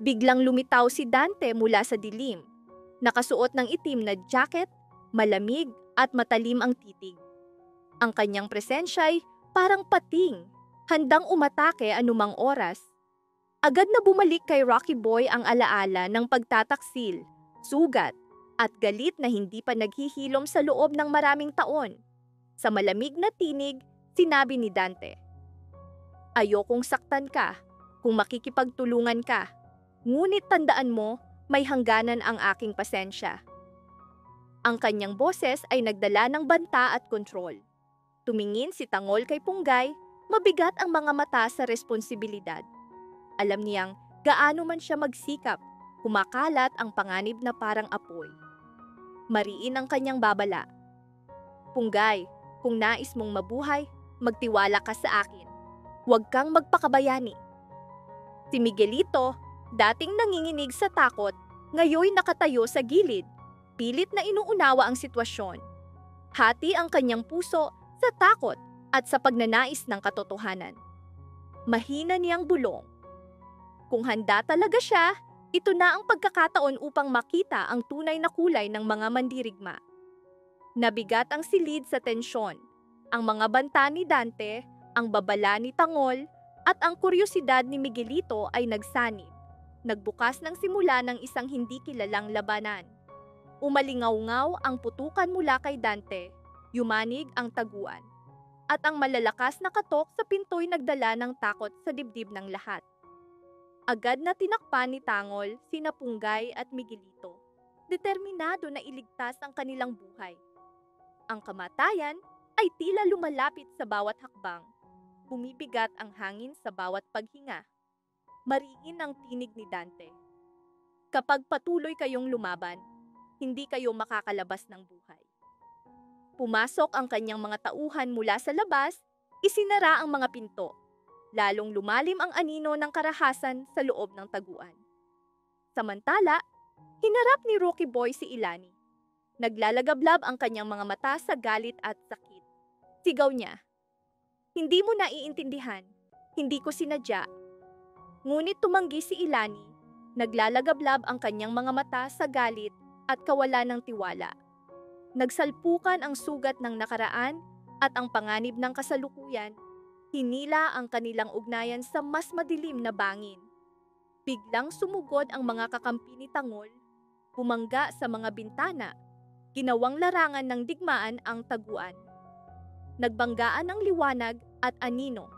Biglang lumitaw si Dante mula sa dilim. Nakasuot ng itim na jacket, malamig at matalim ang titig. Ang kanyang presensya'y parang pating, handang umatake anumang oras. Agad na bumalik kay Rocky Boy ang alaala ng pagtataksil, sugat, at galit na hindi pa naghihilom sa loob ng maraming taon. Sa malamig na tinig, sinabi ni Dante, "Ayokong saktan ka kung makikipagtulungan ka. Ngunit tandaan mo, may hangganan ang aking pasensya." Ang kanyang boses ay nagdala ng banta at kontrol. Tumingin si Tangol kay Punggay, mabigat ang mga mata sa responsibilidad. Alam niyang gaano man siya magsikap, kumakalat ang panganib na parang apoy. Mariin ang kanyang babala. "Punggay, kung nais mong mabuhay, magtiwala ka sa akin. Huwag kang magpakabayani." Si Miguelito, dating nanginginig sa takot, ngayoy nakatayo sa gilid, pilit na inuunawa ang sitwasyon. Hati ang kanyang puso sa takot at sa pagnanais ng katotohanan. Mahina niyang bulong. Kung handa talaga siya, ito na ang pagkakataon upang makita ang tunay na kulay ng mga mandirigma. Nabigat ang silid sa tensyon, ang mga banta ni Dante, ang babala ni Tangol, at ang kuryosidad ni Miguelito ay nagsanib. Nagbukas ng simula ng isang hindi kilalang labanan. Umalingaw-ngaw ang putukan mula kay Dante, yumanig ang taguan. At ang malalakas na katok sa pinto'y nagdala ng takot sa dibdib ng lahat. Agad na tinakpan ni Tangol sina Punggay at Miguelito, determinado na iligtas ang kanilang buhay. Ang kamatayan ay tila lumalapit sa bawat hakbang. Bumibigat ang hangin sa bawat paghinga. Mariin ang tinig ni Dante. "Kapag patuloy kayong lumaban, hindi kayo makakalabas ng buhay." Pumasok ang kanyang mga tauhan mula sa labas, isinara ang mga pinto. Lalong lumalim ang anino ng karahasan sa loob ng taguan. Samantala, hinarap ni Rocky Boy si Ilani. Naglalagablab ang kanyang mga mata sa galit at sakit. Sigaw niya, "Hindi mo naiintindihan, hindi ko sinadya." Ngunit tumanggi si Ilani, naglalagablab ang kanyang mga mata sa galit at kawalan ng tiwala. Nagsalpukan ang sugat ng nakaraan at ang panganib ng kasalukuyan. Hinila ang kanilang ugnayan sa mas madilim na bangin. Biglang sumugod ang mga kakampi ni Tangol, bumangga sa mga bintana, ginawang larangan ng digmaan ang taguan. Nagbanggaan ang liwanag at anino,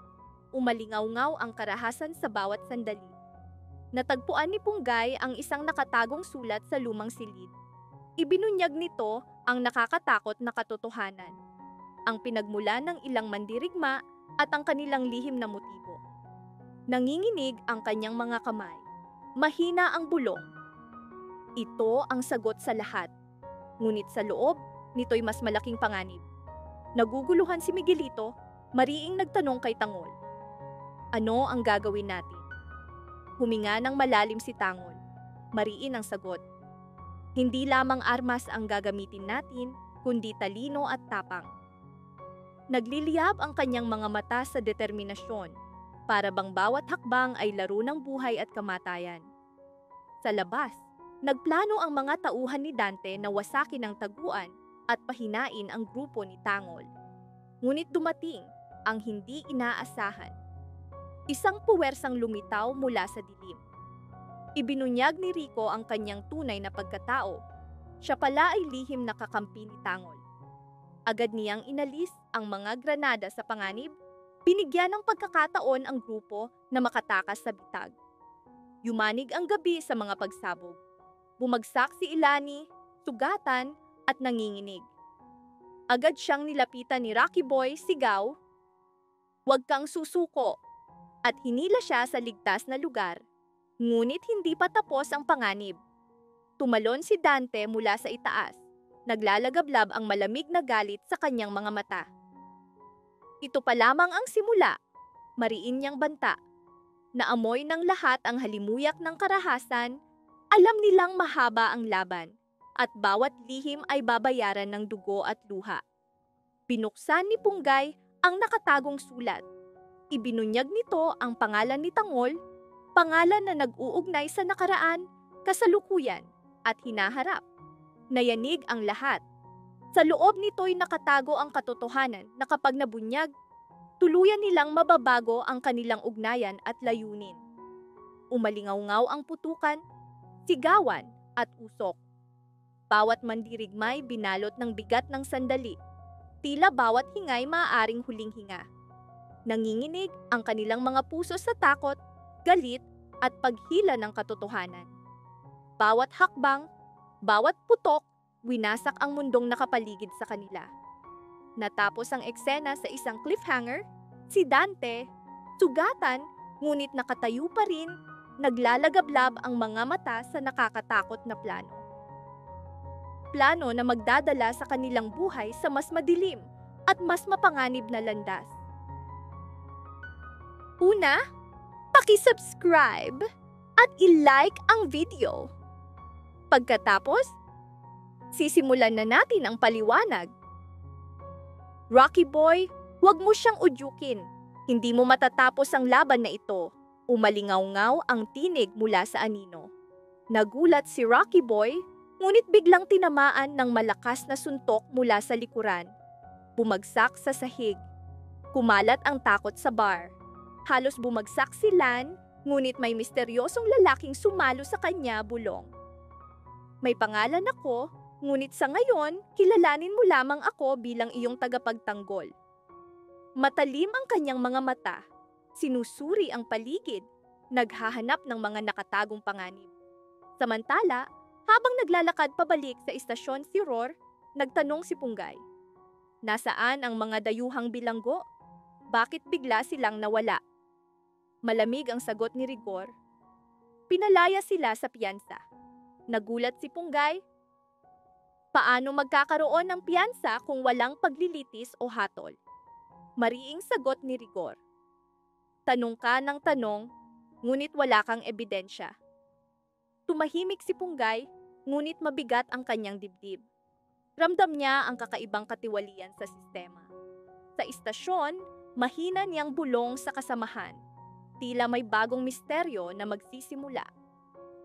umalingaw-ngaw ang karahasan sa bawat sandali. Natagpuan ni Punggay ang isang nakatagong sulat sa lumang silid. Ibinunyag nito ang nakakatakot na katotohanan, ang pinagmulan ng ilang mandirigma at ang kanilang lihim na motibo. Nanginginig ang kanyang mga kamay. Mahina ang bulong. Ito ang sagot sa lahat. Ngunit sa loob, nito'y mas malaking panganib. Naguguluhan si Miguelito, mariing nagtanong kay Tangol, "Ano ang gagawin natin?" Huminga ng malalim si Tangol. Mariin ang sagot. "Hindi lamang armas ang gagamitin natin, kundi talino at tapang." Nagliliyab ang kanyang mga mata sa determinasyon, para bang bawat hakbang ay laro ng buhay at kamatayan. Sa labas, nagplano ang mga tauhan ni Dante na wasakin ang taguan at pahinain ang grupo ni Tangol. Ngunit dumating ang hindi inaasahan. Isang puwersang lumitaw mula sa dilim. Ibinunyag ni Rico ang kanyang tunay na pagkatao. Siya pala ay lihim na kakampi ni Tangol. Agad niyang inalis ang mga granada sa panganib, binigyan ng pagkakataon ang grupo na makatakas sa bitag. Yumanig ang gabi sa mga pagsabog. Bumagsak si Ilani, sugatan at nanginginig. Agad siyang nilapitan ni Rocky Boy, sigaw, "Huwag kang susuko!" At hinila siya sa ligtas na lugar. Ngunit hindi pa tapos ang panganib. Tumalon si Dante mula sa itaas. Naglalagablab ang malamig na galit sa kanyang mga mata. Ito pa lamang ang simula, mariin niyang banta. Naamoy ng lahat ang halimuyak ng karahasan, alam nilang mahaba ang laban, at bawat lihim ay babayaran ng dugo at luha. Binuksan ni Punggay ang nakatagong sulat. Ibinunyag nito ang pangalan ni Tangol, Pangalan na nag-uugnay sa nakaraan, kasalukuyan, at hinaharap. Nayanig ang lahat. Sa loob nito'y nakatago ang katotohanan na kapag nabunyag, tuluyan nilang mababago ang kanilang ugnayan at layunin. Umalingaw-ngaw ang putukan, sigawan, at usok. Bawat mandirigmay binalot ng bigat ng sandali. Tila bawat hingay maaaring huling hinga. Nanginginig ang kanilang mga puso sa takot, galit, at paghila ng katotohanan. Bawat hakbang, bawat putok, winasak ang mundong nakapaligid sa kanila. Natapos ang eksena sa isang cliffhanger, si Dante, sugatan, ngunit nakatayo pa rin, naglalagablab ang mga mata sa nakakatakot na plano. Plano na magdadala sa kanilang buhay sa mas madilim at mas mapanganib na landas. Una, paki-subscribe at i-like ang video. Pagkatapos, sisimulan na natin ang paliwanag. Rocky Boy, huwag mo siyang udyukin. Hindi mo matatapos ang laban na ito. Umalingaw-ngaw ang tinig mula sa anino. Nagulat si Rocky Boy, ngunit biglang tinamaan ng malakas na suntok mula sa likuran. Bumagsak sa sahig. Kumalat ang takot sa bar. Halos bumagsak si Lan, ngunit may misteryosong lalaking sumalo sa kanya bulong. May pangalan ako, ngunit sa ngayon, kilalanin mo lamang ako bilang iyong tagapagtanggol. Matalim ang kanyang mga mata, sinusuri ang paligid, naghahanap ng mga nakatagong panganib. Samantala, habang naglalakad pabalik sa istasyon si Roar, nagtanong si Punggay. Nasaan ang mga dayuhang bilanggo? Bakit bigla silang nawala? Malamig ang sagot ni Rigor. Pinalaya sila sa piyansa. Nagulat si Punggay. Paano magkakaroon ng piyansa kung walang paglilitis o hatol? Mariing sagot ni Rigor. Tanong ka ng tanong, ngunit wala kang ebidensya. Tumahimik si Punggay, ngunit mabigat ang kanyang dibdib. Ramdam niya ang kakaibang katiwalian sa sistema. Sa istasyon, mahina niyang bulong sa kasamahan. Tila may bagong misteryo na magsisimula.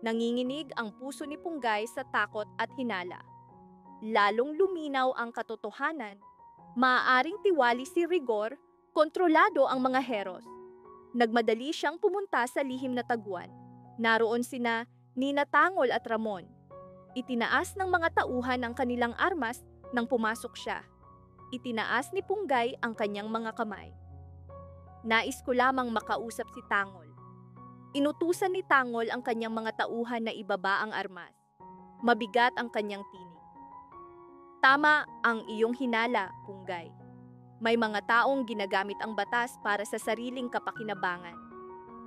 Nanginginig ang puso ni Punggay sa takot at hinala. Lalong luminaw ang katotohanan. Maaaring tiwali si Rigor, kontrolado ang mga heros. Nagmadali siyang pumunta sa lihim na taguan. Naroon sina Nina Tangol at Ramon. Itinaas ng mga tauhan ang kanilang armas nang pumasok siya. Itinaas ni Punggay ang kanyang mga kamay. Nais ko lamang makausap si Tangol. Inutusan ni Tangol ang kanyang mga tauhan na ibaba ang armas. Mabigat ang kanyang tinig. Tama ang iyong hinala, Punggay. May mga taong ginagamit ang batas para sa sariling kapakinabangan.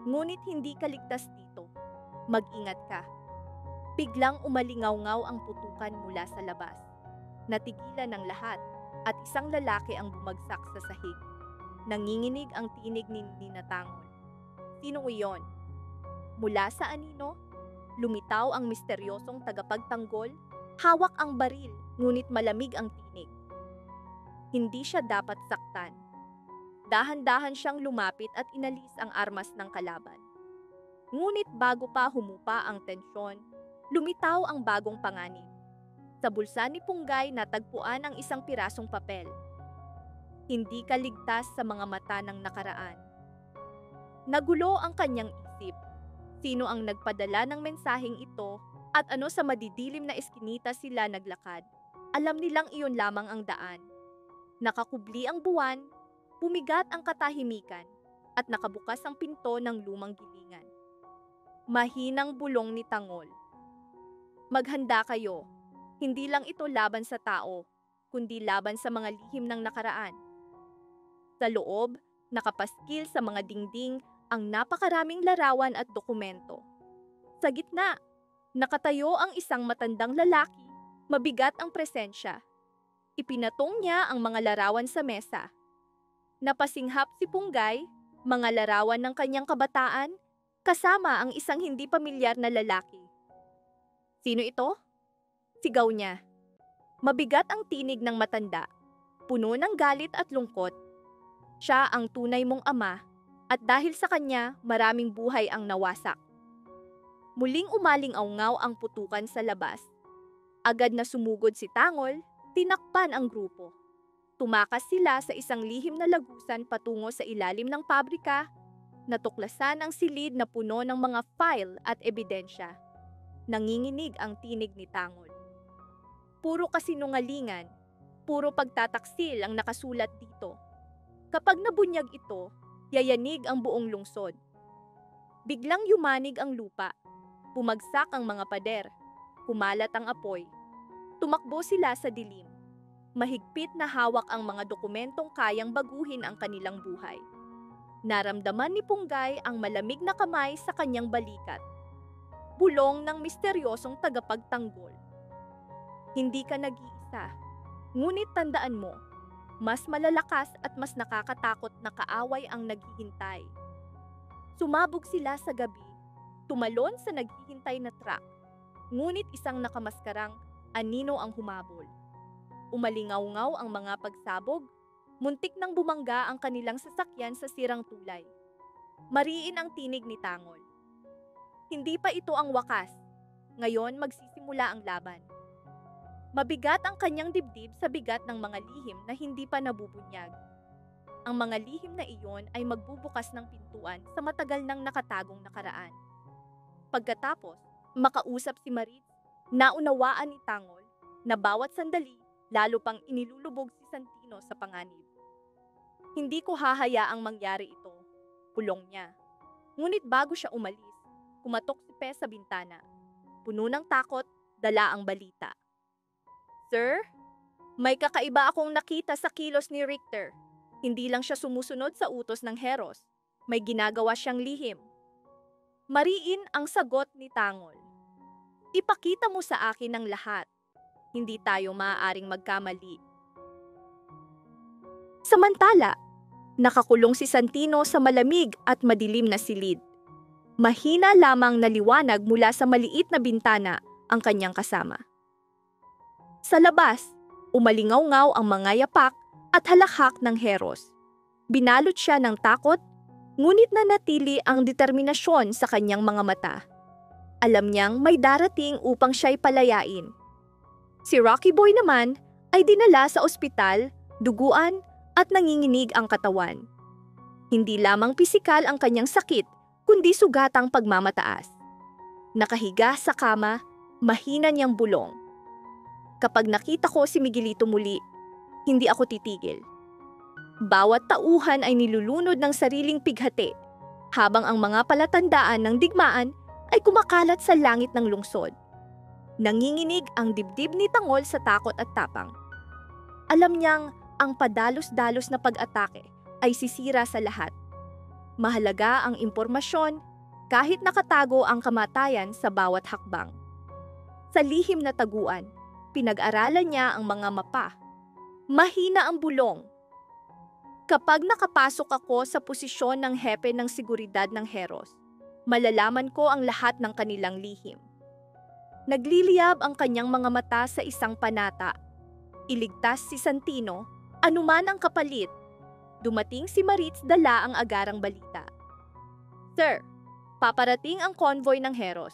Ngunit hindi ka ligtas dito. Mag-ingat ka. Biglang umalingaw-ngaw ang putukan mula sa labas. Natigilan ng lahat at isang lalaki ang bumagsak sa sahig. Nanginginig ang tinig ni Nina Tangol. Sino iyon? Mula sa anino, lumitaw ang misteryosong tagapagtanggol, hawak ang baril, ngunit malamig ang tinig. Hindi siya dapat saktan. Dahan-dahan siyang lumapit at inalis ang armas ng kalaban. Ngunit bago pa humupa ang tensyon, lumitaw ang bagong panganib. Sa bulsa ni Punggay natagpuan ang isang pirasong papel. Hindi ka ligtas sa mga mata ng nakaraan. Nagulo ang kanyang isip. Sino ang nagpadala ng mensaheng ito at ano sa madidilim na eskinita sila naglakad? Alam nilang iyon lamang ang daan. Nakakubli ang buwan, bumigat ang katahimikan, at nakabukas ang pinto ng lumang gilingan. Mahinang bulong ni Tangol. Maghanda kayo. Hindi lang ito laban sa tao, kundi laban sa mga lihim ng nakaraan. Sa loob, nakapaskil sa mga dingding ang napakaraming larawan at dokumento. Sa gitna, nakatayo ang isang matandang lalaki, mabigat ang presensya. Ipinatong niya ang mga larawan sa mesa. Napasinghap si Punggay, mga larawan ng kanyang kabataan, kasama ang isang hindi pamilyar na lalaki. Sino ito? Sigaw niya. Mabigat ang tinig ng matanda, puno ng galit at lungkot. Siya ang tunay mong ama At dahil sa kanya, maraming buhay ang nawasak. Muling umaling-awngaw ang putukan sa labas. Agad na sumugod si Tangol, tinakpan ang grupo. Tumakas sila sa isang lihim na lagusan patungo sa ilalim ng pabrika, natuklasan ang silid na puno ng mga file at ebidensya. Nanginginig ang tinig ni Tangol. Puro kasinungalingan, puro pagtataksil ang nakasulat dito. Kapag nabunyag ito, yayanig ang buong lungsod. Biglang yumanig ang lupa, bumagsak ang mga pader, kumalat ang apoy. Tumakbo sila sa dilim. Mahigpit na hawak ang mga dokumentong kayang baguhin ang kanilang buhay. Naramdaman ni Punggay ang malamig na kamay sa kanyang balikat. Bulong ng misteryosong tagapagtanggol. Hindi ka nag-iisa. Ngunit tandaan mo, mas malalakas at mas nakakatakot na kaaway ang naghihintay. Sumabog sila sa gabi, tumalon sa naghihintay na truck. Ngunit isang nakamaskarang anino ang humabol. Umalingaw-ngaw ang mga pagsabog, muntik nang bumangga ang kanilang sasakyan sa sirang tulay. Mariin ang tinig ni Tangol. Hindi pa ito ang wakas. Ngayon magsisimula ang laban. Mabigat ang kanyang dibdib sa bigat ng mga lihim na hindi pa nabubunyag. Ang mga lihim na iyon ay magbubukas ng pintuan sa matagal nang nakatagong nakaraan. Pagkatapos, makausap si Maritz, naunawaan ni Tangol na bawat sandali lalo pang inilulubog si Santino sa panganib. Hindi ko hahayaang mangyari ito, pulong niya. Ngunit bago siya umalis, kumatok si Pe sa bintana. Puno ng takot, dala ang balita. Sir, may kakaiba akong nakita sa kilos ni Richter. Hindi lang siya sumusunod sa utos ng Heros. May ginagawa siyang lihim. Mariin ang sagot ni Tangol. Ipakita mo sa akin ang lahat. Hindi tayo maaaring magkamali. Samantala, nakakulong si Santino sa malamig at madilim na silid. Mahina lamang na liwanag mula sa maliit na bintana ang kanyang kasama. Sa labas, umalingaw-ngaw ang mga yapak at halakhak ng Heros. Binalot siya ng takot, ngunit nanatili ang determinasyon sa kanyang mga mata. Alam niyang may darating upang siya'y palayain. Si Rocky Boy naman ay dinala sa ospital, duguan at nanginginig ang katawan. Hindi lamang pisikal ang kanyang sakit, kundi sugatang pagmamataas. Nakahiga sa kama, mahina niyang bulong. Kapag nakita ko si Miguelito muli, hindi ako titigil. Bawat tauhan ay nilulunod ng sariling pighati, habang ang mga palatandaan ng digmaan ay kumakalat sa langit ng lungsod. Nanginginig ang dibdib ni Tangol sa takot at tapang. Alam niyang ang padalos-dalos na pag-atake ay sisira sa lahat. Mahalaga ang impormasyon kahit nakatago ang kamatayan sa bawat hakbang. Sa lihim na taguan, pinag-aralan niya ang mga mapa. Mahina ang bulong. Kapag nakapasok ako sa posisyon ng hepe ng seguridad ng Heros, malalaman ko ang lahat ng kanilang lihim. Nagliliyab ang kanyang mga mata sa isang panata. Iligtas si Santino, anuman ang kapalit. Dumating si Maritz dala ang agarang balita. Sir, paparating ang convoy ng Heros.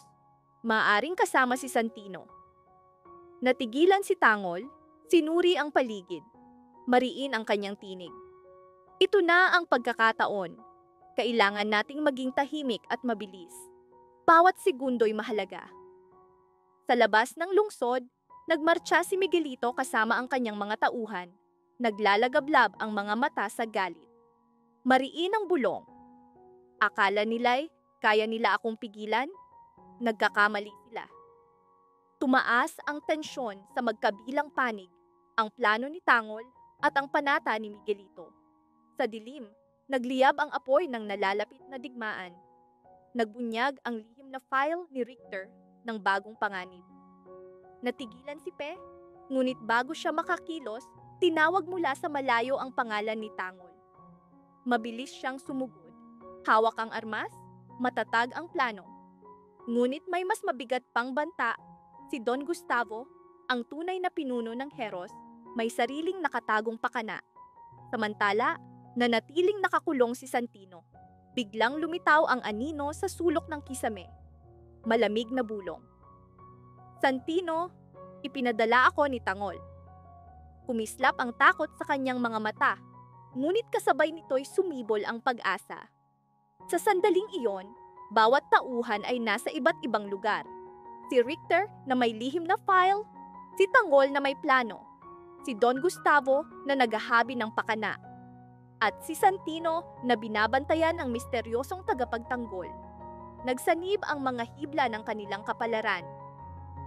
Maaring kasama si Santino. Natigilan si Tangol, sinuri ang paligid. Mariin ang kanyang tinig. Ito na ang pagkakataon. Kailangan nating maging tahimik at mabilis. Bawat segundo'y mahalaga. Sa labas ng lungsod, nagmarcha si Miguelito kasama ang kanyang mga tauhan. Naglalagablab ang mga mata sa galit. Mariin ang bulong. Akala nila'y kaya nila akong pigilan? Nagkakamali sila. Tumaas ang tensyon sa magkabilang panig, ang plano ni Tangol at ang panata ni Miguelito. Sa dilim, nagliyab ang apoy ng nalalapit na digmaan. Nagbunyag ang lihim na file ni Richter ng bagong panganib. Natigilan si Pe, ngunit bago siya makakilos, tinawag mula sa malayo ang pangalan ni Tangol. Mabilis siyang sumugod. Hawak ang armas, matatag ang plano. Ngunit may mas mabigat pang banta, si Don Gustavo, ang tunay na pinuno ng Heros, may sariling nakatagong pakana. Samantala, nanatiling nakakulong si Santino. Biglang lumitaw ang anino sa sulok ng kisame. Malamig na bulong. Santino, ipinadala ako ni Tangol. Kumislap ang takot sa kanyang mga mata, ngunit kasabay nito'y sumibol ang pag-asa. Sa sandaling iyon, bawat tauhan ay nasa iba't ibang lugar. Si Richter na may lihim na file, si Tangol na may plano, si Don Gustavo na naghahabi ng pakana, at si Santino na binabantayan ang misteryosong tagapagtanggol. Nagsanib ang mga hibla ng kanilang kapalaran.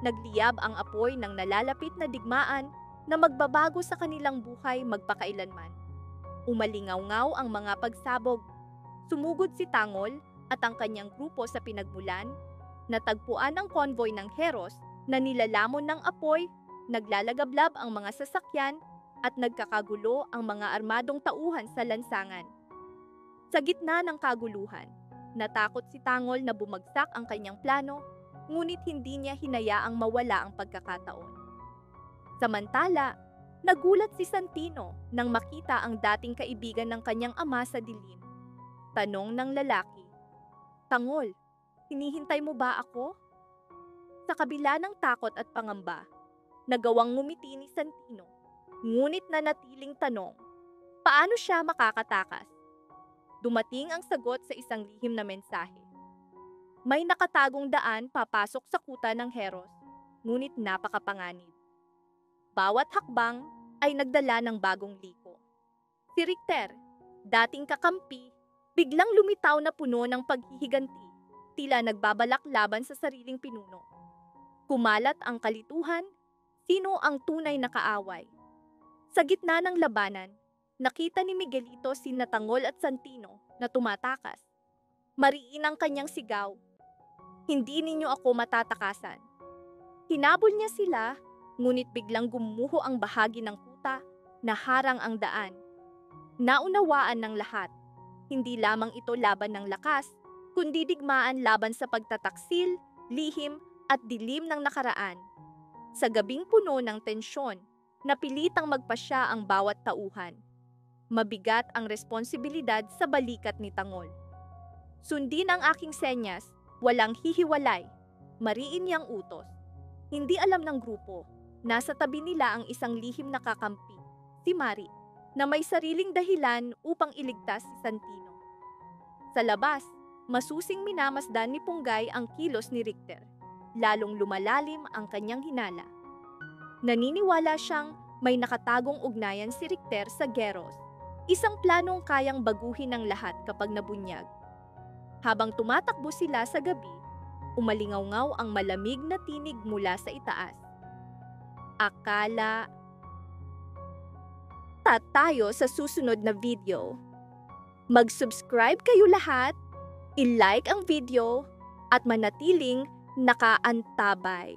Nagliyab ang apoy ng nalalapit na digmaan na magbabago sa kanilang buhay magpakailanman. Umalingaw-ngaw ang mga pagsabog. Sumugod si Tangol at ang kanyang grupo sa pinagmulan. Natagpuan ang konvoy ng Heros na nilalamon ng apoy, naglalagablab ang mga sasakyan at nagkakagulo ang mga armadong tauhan sa lansangan. Sa gitna ng kaguluhan, natakot si Tangol na bumagsak ang kanyang plano, ngunit hindi niya hinayaang mawala ang pagkakataon. Samantala, nagulat si Santino nang makita ang dating kaibigan ng kanyang ama sa dilim. Tanong ng lalaki, "Tangol, hinihintay mo ba ako?" Sa kabila ng takot at pangamba, nagawang ngumiti ni Santino. Ngunit nanatiling tanong, paano siya makakatakas? Dumating ang sagot sa isang lihim na mensahe. May nakatagong daan papasok sa kuta ng Heros, ngunit napakapanganib. Bawat hakbang ay nagdala ng bagong liko. Si Richter, dating kakampi, biglang lumitaw na puno ng paghihiganti, tila nagbabalak laban sa sariling pinuno. Kumalat ang kalituhan, sino ang tunay na kaaway? Sa gitna ng labanan, nakita ni Miguelito sina Tangol at Santino na tumatakas. Mariin ang kanyang sigaw, "Hindi ninyo ako matatakasan." Hinabol niya sila, ngunit biglang gumuho ang bahagi ng kuta na harang ang daan. Naunawaan ng lahat, hindi lamang ito laban ng lakas, kundi digmaan laban sa pagtataksil, lihim at dilim ng nakaraan. Sa gabing puno ng tensyon, napilitang magpasya ang bawat tauhan. Mabigat ang responsibilidad sa balikat ni Tangol. "Sundin ang aking senyas, walang hihiwalay," mariin niyang utos. Hindi alam ng grupo, nasa tabi nila ang isang lihim na kakampi, si Mari, na may sariling dahilan upang iligtas si Santino. Sa labas, masusing minamasdan ni Punggay ang kilos ni Richter. Lalong lumalalim ang kanyang hinala. Naniniwala siyang may nakatagong ugnayan si Richter sa Geros, isang planong kayang baguhin ng lahat kapag nabunyag. Habang tumatakbo sila sa gabi, umalingaw-ngaw ang malamig na tinig mula sa itaas. Akala tayo sa susunod na video. Mag-subscribe kayo lahat, i-like ang video, at manatiling nakaantabay.